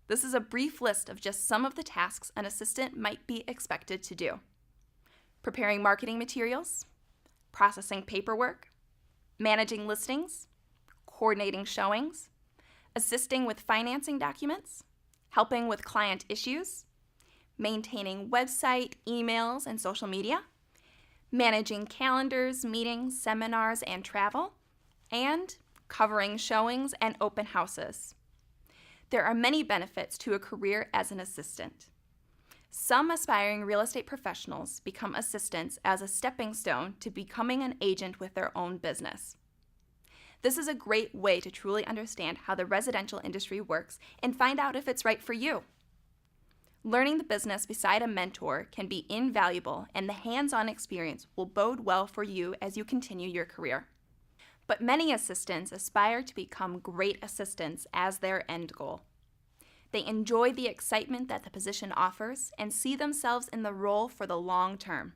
This is a brief list of just some of the tasks an assistant might be expected to do: preparing marketing materials, processing paperwork, managing listings, coordinating showings, assisting with financing documents, helping with client issues, maintaining website, emails, and social media, managing calendars, meetings, seminars, and travel, and covering showings and open houses. There are many benefits to a career as an assistant. Some aspiring real estate professionals become assistants as a stepping stone to becoming an agent with their own business. This is a great way to truly understand how the residential industry works and find out if it's right for you. Learning the business beside a mentor can be invaluable, and the hands-on experience will bode well for you as you continue your career. But many assistants aspire to become great assistants as their end goal. They enjoy the excitement that the position offers and see themselves in the role for the long term.